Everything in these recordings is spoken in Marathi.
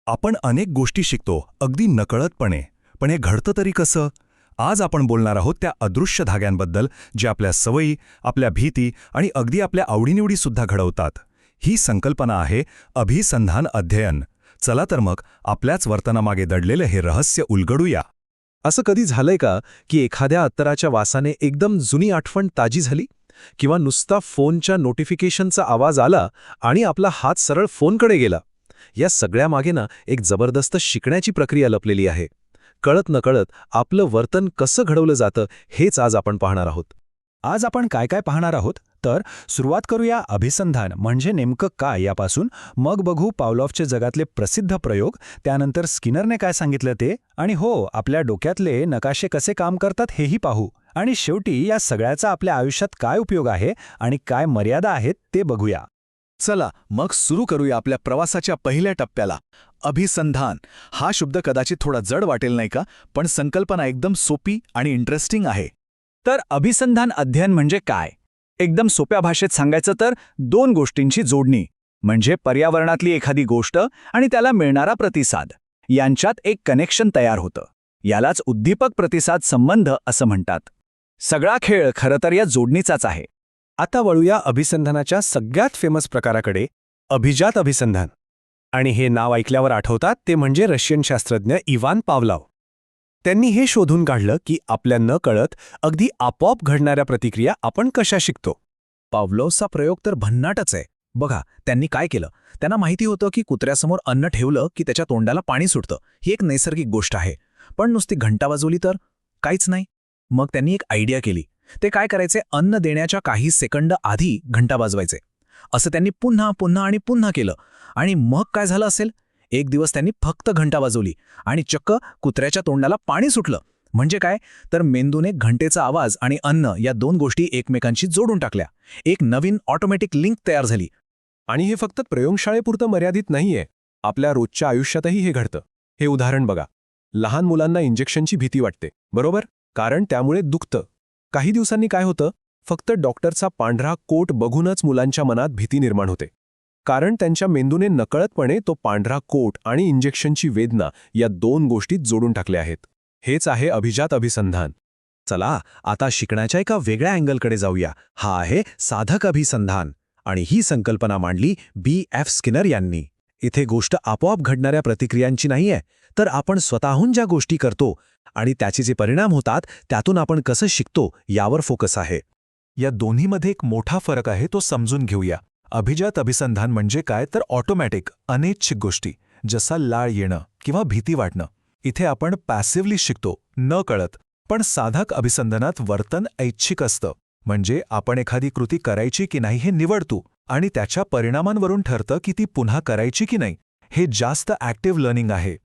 आपण अनेक गोष्टी शिकतो अगदी नकळतपणे, पण हे घडतं तरी कसं? आज आपण बोलणार आहोत त्या अदृश्य धाग्यांबद्दल जे आपल्या सवयी, आपल्या भीती आणि अगदी आपल्या आवडीनिवडीसुद्धा घडवतात. ही संकल्पना आहे अभिसंधान अध्ययन. चला तर मग आपल्याच वर्तनामागे दडलेलं हे रहस्य उलगडूया. असं कधी झालंय का की एखाद्या अत्तराच्या वासाने एकदम जुनी आठवण ताजी झाली? किंवा नुसता फोनच्या नोटिफिकेशनचा आवाज आला आणि आपला हात सरळ फोनकडे गेला? या सगळ्यामागे ना एक जबरदस्त शिकण्याची प्रक्रिया लपलेली आहे. कळत नकळत आपलं वर्तन कसं घडवलं जातं हेच आज आपण पाहणार आहोत. आज आपण काय काय पाहणार आहोत तर सुरुवात करूया अभिसंधान म्हणजे नेमकं काय यापासून, मग बघू पावलॉफचे जगातले प्रसिद्ध प्रयोग, त्यानंतर स्किनरने काय सांगितलं ते, आणि हो आपल्या डोक्यातले नकाशे कसे काम करतात हेही पाहू, आणि शेवटी या सगळ्याचा आपल्या आयुष्यात काय उपयोग आहे आणि काय मर्यादा आहेत ते बघूया. चला मग सुरू करूया आपल्या प्रवासाच्या पहिल्या टप्प्याला. अभिसंधान हा शब्द कदाचित थोडा जड वाटेल नाही का, पण संकल्पना एकदम सोपी आणि इंटरेस्टिंग आहे. तर अभिसंधान अध्ययन म्हणजे काय? एकदम सोप्या भाषेत सांगायचं तर दोन गोष्टींची जोडणी, म्हणजे पर्यावरणातली एखादी गोष्ट आणि त्याला मिळणारा प्रतिसाद, यांच्यात एक कनेक्शन तयार होतं. यालाच उद्दीपक प्रतिसाद संबंध असं म्हणतात. सगळा खेळ खरं तर या जोडणीचाच आहे. आता वळूया अभिसंधानाच्या सगळ्यात फेमस प्रकाराकडे, अभिजात अभिसंधान. आणि हे नाव ऐकल्यावर आठवतात ते म्हणजे रशियन शास्त्रज्ञ इवान पावलॉव. त्यांनी हे शोधून काढलं की आपल्या न कळत अगदी आपोआप घडणाऱ्या प्रतिक्रिया आपण कशा शिकतो. पावलोवचा प्रयोग तर भन्नाटच आहे. बघा त्यांनी काय केलं, त्यांना माहिती होतं की कुत्र्यासमोर अन्न ठेवलं की त्याच्या तोंडाला पाणी सुटतं. ही एक नैसर्गिक गोष्ट आहे. पण नुसती घंटा वाजवली तर काहीच नाही. मग त्यांनी एक आयडिया केली. ते काय करायचे, अन्न देण्याच्या काही सेकंद आधी घंटा वाजवायचे. असं त्यांनी पुन्हा पुन्हा आणि पुन्हा केलं. आणि मग काय झालं असेल, एक दिवस त्यांनी फक्त घंटा वाजवली आणि चक्क कुत्र्याच्या तोंडाला पाणी सुटलं. म्हणजे काय तर मेंदूने घंटेचा आवाज आणि अन्न या दोन गोष्टी एकमेकांशी जोडून टाकल्या. एक नवीन ऑटोमॅटिक लिंक तयार झाली. आणि हे फक्त प्रयोगशाळेपुरतं मर्यादित नाहीये, आपल्या रोजच्या आयुष्यातही हे घडतं. हे उदाहरण बघा. लहान मुलांना इंजेक्शनची भीती वाटते, बरोबर? कारण त्यामुळे दुखतं. काही दिवसांनी काय होतं, फक्त डॉक्टरचा पांढरा कोट बघूनच मुलांच्या मनात भीती निर्माण होते. कारण त्यांच्या मेंदूने नकळतपणे तो पांढरा कोट आणि इंजेक्शनची वेदना या दोन गोष्टीत जोडून टाकल्या आहेत. हेच आहे अभिजात अभिसंधान. चला आता शिकण्याच्या एका वेगळ्या अँगलकडे जाऊया. हा आहे साधक अभिसंधान. आणि ही संकल्पना मांडली B.F. स्किनर यांनी. इथे गोष्ट आपोआप घडणाऱ्या प्रतिक्रियांची नाहीये, तर आपण स्वतःहून ज्या गोष्टी करतो आणि त्याचे जे परिणाम होतात त्यातून आपण कसं शिकतो यावर फोकस आहे. या दोन्हीमध्ये एक मोठा फरक आहे, तो समजून घेऊया. अभिजात अभिसंधान म्हणजे काय तर ऑटोमॅटिक अनैच्छिक गोष्टी, जसा लाळ येणं किंवा भीती वाटणं. इथे आपण पॅसिव्हली शिकतो, न कळत. पण साधक अभिसंधानात वर्तन ऐच्छिक असतं, म्हणजे आपण एखादी कृती करायची की नाही हे निवडतो आणि त्याच्या परिणामांवरून ठरतं की ती पुन्हा करायची की नाही. हे जास्त ॲक्टिव्ह लर्निंग आहे.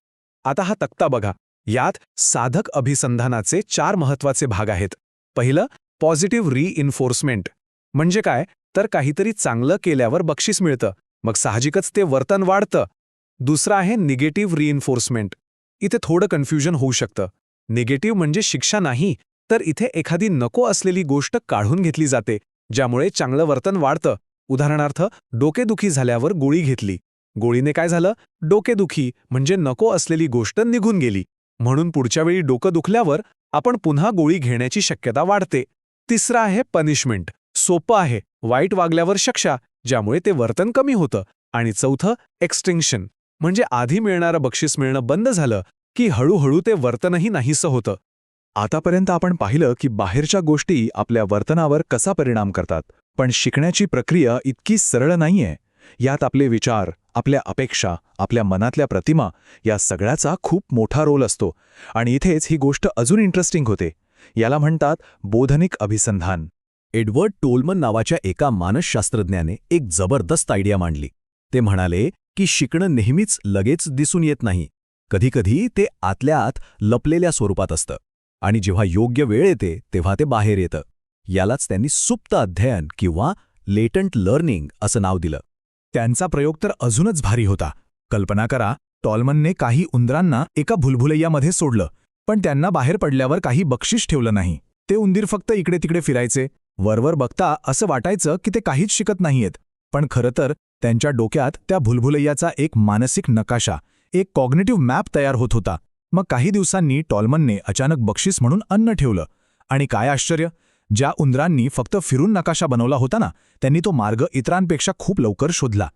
आता हा तक्ता बघा. यात साधक अभिसंधानाचे 4 महत्त्वाचे भाग आहेत. पहिलं, पॉझिटिव्ह रिइन्फोर्समेंट. म्हणजे काय तर काहीतरी चांगलं केल्यावर बक्षीस मिळतं, मग साहजिकच ते वर्तन वाढतं. दुसरं आहे निगेटिव्ह रिइन्फोर्समेंट. इथे थोडं कन्फ्युजन होऊ शकतं. निगेटिव्ह म्हणजे शिक्षा नाही, तर इथे एखादी नको असलेली गोष्ट काढून घेतली जाते, ज्यामुळे चांगलं वर्तन वाढतं. उदाहरणार्थ, डोकेदुखी झाल्यावर गोळी घेतली. गोळीने काय झालं, डोकेदुखी म्हणजे नको असलेली गोष्ट निघून गेली. म्हणून पुढच्या वेळी डोकं दुखल्यावर आपण पुन्हा गोळी घेण्याची शक्यता वाढते. तिसरं आहे पनिशमेंट. सोपं आहे, वाईट वागल्यावर शिक्षा, ज्यामुळे ते वर्तन कमी होतं. आणि चौथं एक्स्टिंक्शन, म्हणजे आधी मिळणारं बक्षीस मिळणं बंद झालं की हळूहळू ते वर्तनही नाहीसं होतं. आतापर्यंत आपण पाहिलं की बाहेरच्या गोष्टी आपल्या वर्तनावर कसा परिणाम करतात, पण शिकण्याची प्रक्रिया इतकी सरळ नाहीये. यात आपले विचार, आपल्या अपेक्षा, आपल्या मनातल्या प्रतिमा या सगळ्याचा खूप मोठा रोल असतो. आणि इथेच ही गोष्ट अजून इंटरेस्टिंग होते. याला म्हणतात बोधनिक अभिसंधान. एडवर्ड टोलमन नावाच्या एका मानसशास्त्रज्ञाने एक जबरदस्त आयडिया मांडली. ते म्हणाले की शिकणं नेहमीच लगेच दिसून येत नाही. कधीकधी ते आतल्या आत लपलेल्या स्वरूपात असतं आणि जेव्हा योग्य वेळ येते तेव्हा ते बाहेर येतं. यालाच त्यांनी सुप्त अध्ययन किंवा लेटंट लर्निंग असं नाव दिलं. त्यांचा प्रयोग तर अजूनच भारी होता. कल्पना करा, टॉलमनने काही उंदरांना एका भुलभुलैयामध्ये सोडलं, पण त्यांना बाहेर पडल्यावर काही बक्षीस ठेवलं नाही. ते उंदीर फक्त इकडे तिकडे फिरायचे. वरवर बघता असं वाटायचं की ते काहीच शिकत नाहीयेत, पण खरं तर त्यांच्या डोक्यात त्या भुलभुलैयाचा एक मानसिक नकाशा, एक कॉग्निटिव्ह मॅप तयार होत होता. मग काही दिवसांनी टॉलमनने अचानक बक्षीस म्हणून अन्न ठेवलं. आणि काय आश्चर्य, ज्या उंदरांनी फक्त फिरून नकाशा बनवला होता ना, त्यांनी तो मार्ग इतरांपेक्षा खूप लवकर शोधला.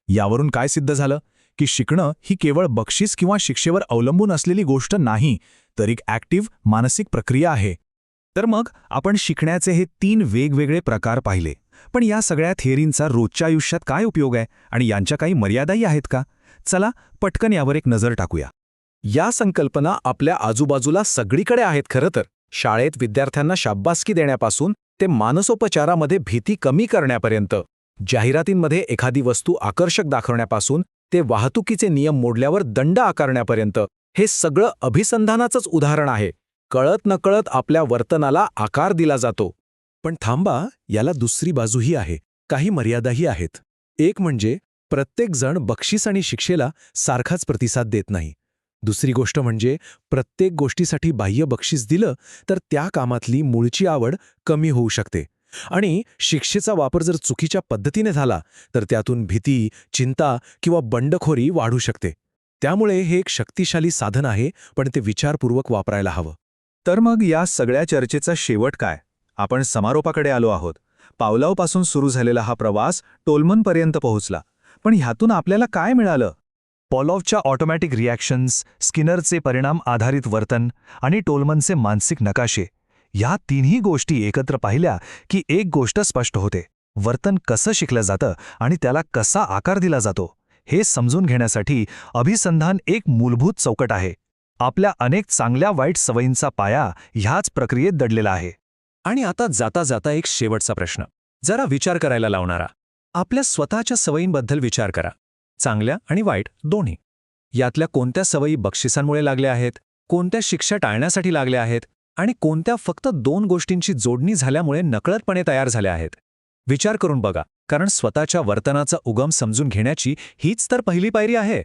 यावरून काय सिद्ध झालं की शिकणं ही केवळ बक्षीस किंवा शिक्षेवर अवलंबून असलेली गोष्ट नाही, तर एक ॲक्टिव्ह मानसिक प्रक्रिया आहे. तर मग आपण शिकण्याचे हे 3 वेगवेगळे प्रकार पाहिले. पण या सगळ्या थिअरींचा रोजच्या आयुष्यात काय उपयोग आहे आणि यांच्या काही मर्यादाही आहेत का? चला पटकन यावर एक नजर टाकूया. या संकल्पना आपल्या आजूबाजूला सगळीकडे आहेत खरं तर. शाळेत विद्यार्थ्यांना शाब्बासकी देण्यापासून ते मानसोपचारामध्ये भीती कमी करण्यापर्यंत, जाहिरातींमध्ये एखादी वस्तू आकर्षक दाखवण्यापासून ते वाहतुकीचे नियम मोडल्यावर दंड आकारण्यापर्यंत, हे सगळं अभिसंधानाचंच उदाहरण आहे. कळत नकळत आपल्या वर्तनाला आकार दिला जातो. पण थांबा, याला दुसरी बाजूही आहे. काही मर्यादाही आहेत. एक म्हणजे प्रत्येकजण बक्षीस आणि शिक्षेला सारखाच प्रतिसाद देत नाही. दुसरी गोष्ट म्हणजे प्रत्येक गोष्टीसाठी बाह्य बक्षीस दिलं तर त्या कामातली मूळची आवड कमी होऊ शकते. आणि शिक्षेचा वापर जर चुकीच्या पद्धतीने झाला तर त्यातून भीती, चिंता किंवा बंडखोरी वाढू शकते. त्यामुळे हे एक शक्तिशाली साधन आहे, पण ते विचारपूर्वक वापरायला हवं. तर मग या सगळ्या चर्चेचा शेवट काय? आपण समारोपाकडे आलो आहोत. पावलावपासून सुरू झालेला हा प्रवास टोलमनपर्यंत पोहोचला. पण ह्यातून आपल्याला काय मिळालं? पॉलॉवच्या ऑटोमॅटिक रिॲक्शन्स, स्किनरचे परिणाम आधारित वर्तन आणि टोलमनचे मानसिक नकाशे, या तिन्ही गोष्टी एकत्र पाहिल्या की एक गोष्ट स्पष्ट होते: वर्तन कसं शिकलं जातं आणि त्याला कसा आकार दिला जातो हे समजून घेण्यासाठी अभिसंधान एक मूलभूत चौकट आहे. आपल्या अनेक चांगल्या वाईट सवयींचा पाया ह्याच प्रक्रियेत दडलेला आहे. आणि आता जाता जाता एक शेवटचा प्रश्न, जरा विचार करायला लावणारा. आपल्या स्वतःच्या सवयींबद्दल विचार करा, चांगल्या आणि वाईट दोन्ही. यातल्या कोणत्या सवयी बक्षिसांमुळे लागल्या आहेत, कोणत्या शिक्षा टाळण्यासाठी लागल्या आहेत, आणि कोणत्या फक्त 2 गोष्टींची जोडणी झाल्यामुळे नकळतपणे तयार झाल्या आहेत. विचार करून बघा, कारण स्वतःच्या वर्तनाचा उगम समजून घेण्याची हीच तर पहिली पायरी आहे.